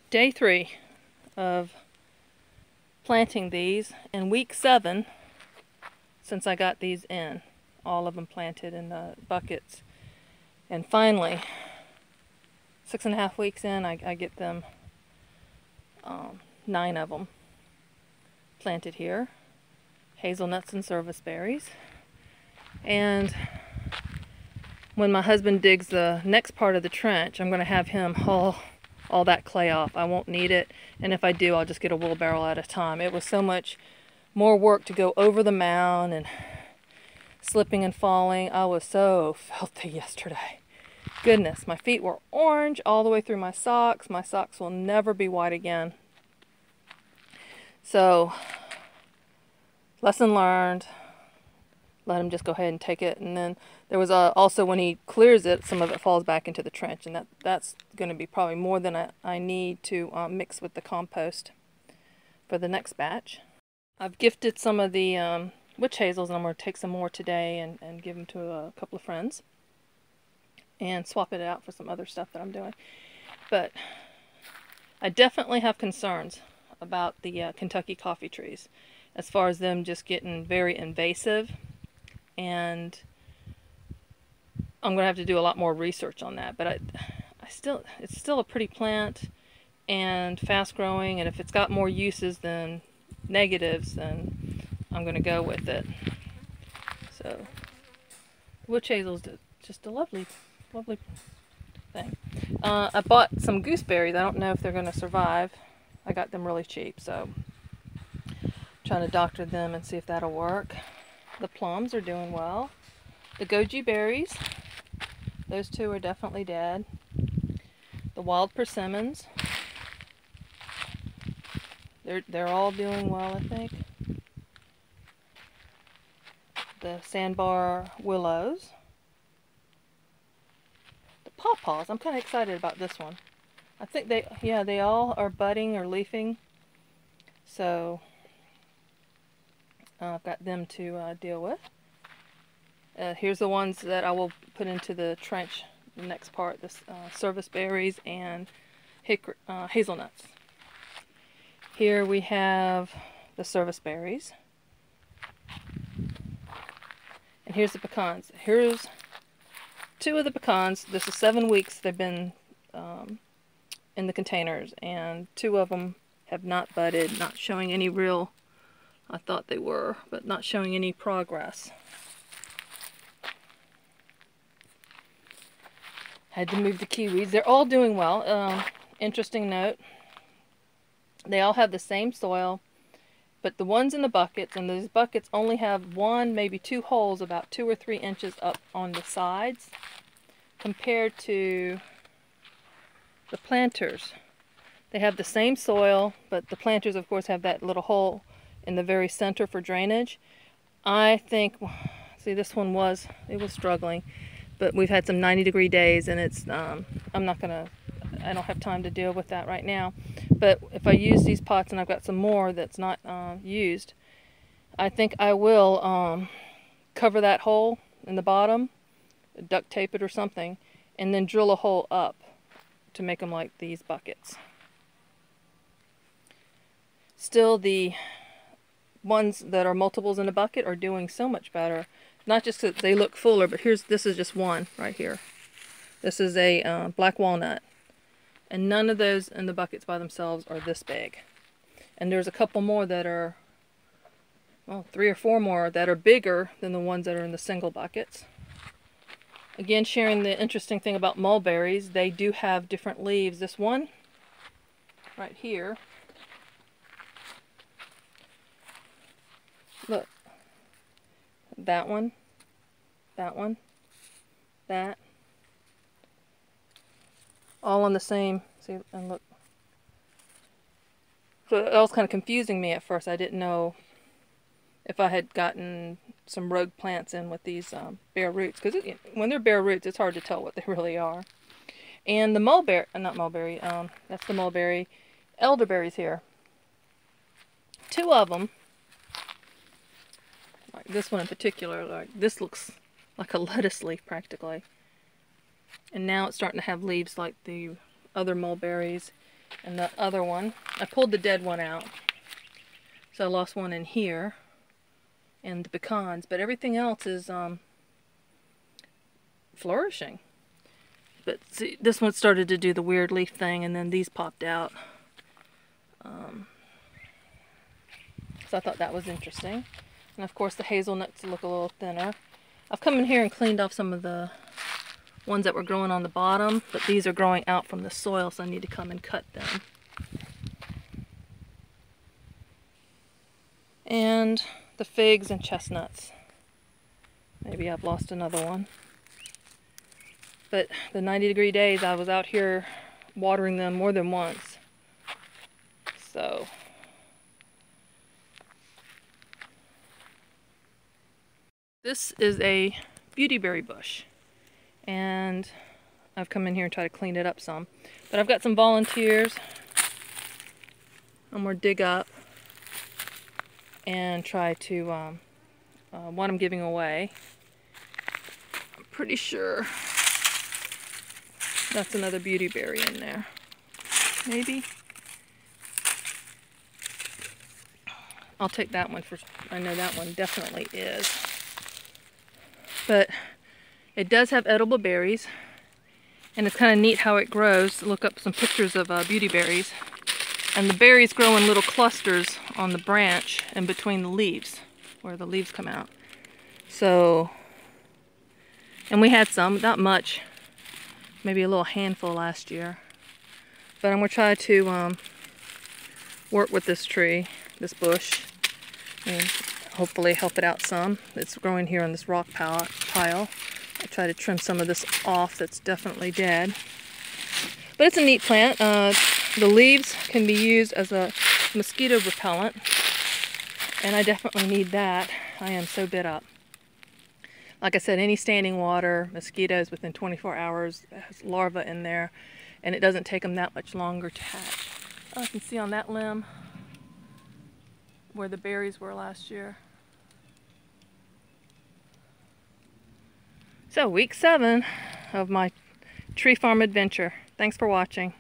Day 3 of planting these, and week 7 since I got these in, all of them planted in the buckets. And finally, 6.5 weeks in, I get them, 9 of them planted here. Hazelnuts and service berries. And when my husband digs the next part of the trench, I'm going to have him haul all that clay off. I won't need it, and if I do, I'll just get a wheelbarrow at a time. It was so much more work to go over the mound and slipping and falling. I was so filthy yesterday. Goodness, my feet were orange all the way through my socks. My socks will never be white again. So, lesson learned. Let him just go ahead and take it. And then there was also, when he clears it, some of it falls back into the trench, and that's going to be probably more than I need to mix with the compost for the next batch. I've gifted some of the witch hazels, and I'm going to take some more today and give them to a couple of friends and swap it out for some other stuff that I'm doing. But I definitely have concerns about the Kentucky coffee trees, as far as them just getting very invasive. And I'm going to have to do a lot more research on that, but it's still a pretty plant and fast growing, and if it's got more uses than negatives, then I'm going to go with it. So, witch hazel's just a lovely thing. I bought some gooseberries. I don't know if they're going to survive. I got them really cheap, so I'm trying to doctor them and see if that'll work. The plums are doing well. The goji berries, those two are definitely dead. The wild persimmons, they're all doing well, I think. The sandbar willows. The pawpaws, I'm kind of excited about this one. I think they all are budding or leafing. So I've got them to deal with. Here's the ones that I will put into the trench, the next part, the service berries and hazelnuts. Here we have the service berries. And here's the pecans. Here's 2 of the pecans. This is 7 weeks they've been in the containers, and 2 of them have not budded, not showing any real, I thought they were, but not showing any progress. Had to move the kiwis. They're all doing well. Interesting note, they all have the same soil, but the ones in the buckets, and those buckets only have 1, maybe 2 holes about 2 or 3 inches up on the sides, compared to the planters. They have the same soil, but the planters, of course, have that little hole in the very center for drainage. I think, see, this one was struggling, but we've had some 90-degree days, and it's I don't have time to deal with that right now. But if I use these pots, and I've got some more that's not used, I think I will cover that hole in the bottom, duct tape it or something, and then drill a hole up to make them like these buckets. Still, the ones that are multiples in a bucket are doing so much better. Not just that they look fuller, but this is just one right here. This is a black walnut. And none of those in the buckets by themselves are this big. And there's a couple more that are, well, 3 or 4 more that are bigger than the ones that are in the single buckets. Again, sharing the interesting thing about mulberries, they do have different leaves. This one right here, look, that one, that, all on the same, see, and look. So it was kind of confusing me at first. I didn't know if I had gotten some rogue plants in with these bare roots, because when they're bare roots, it's hard to tell what they really are. And the that's the mulberry, elderberries here. 2 of them, like this one in particular, like this looks like a lettuce leaf practically. And now it's starting to have leaves like the other mulberries. And the other one, I pulled the dead one out. So I lost one in here. And the pecans, but everything else is flourishing. But see, this one started to do the weird leaf thing, and then these popped out. So I thought that was interesting. And of course the hazelnuts look a little thinner. I've come in here and cleaned off some of the ones that were growing on the bottom, but these are growing out from the soil, so I need to come and cut them. And the figs and chestnuts. Maybe I've lost another one. But the 90-degree days, I was out here watering them more than once. So, this is a beautyberry bush. And I've come in here and tried to clean it up some. But I've got some volunteers. I'm going to dig up and try to, one I'm giving away. I'm pretty sure that's another beautyberry in there. Maybe. I'll take that one for, I know that one definitely is. But it does have edible berries. And it's kind of neat how it grows. Look up some pictures of beautyberries. And the berries grow in little clusters on the branch and between the leaves, where the leaves come out. So, and we had some, not much, maybe a little handful last year. But I'm going to try to work with this tree, this bush, and hopefully help it out some. It's growing here on this rock pile. I try to trim some of this off that's definitely dead. But it's a neat plant. The leaves can be used as a mosquito repellent, and I definitely need that. I am so bit up. Like I said, any standing water, mosquitoes within 24 hours, has larvae in there, and it doesn't take them that much longer to hatch. Oh, I can see on that limb where the berries were last year. So, week 7 of my tree farm adventure. Thanks for watching.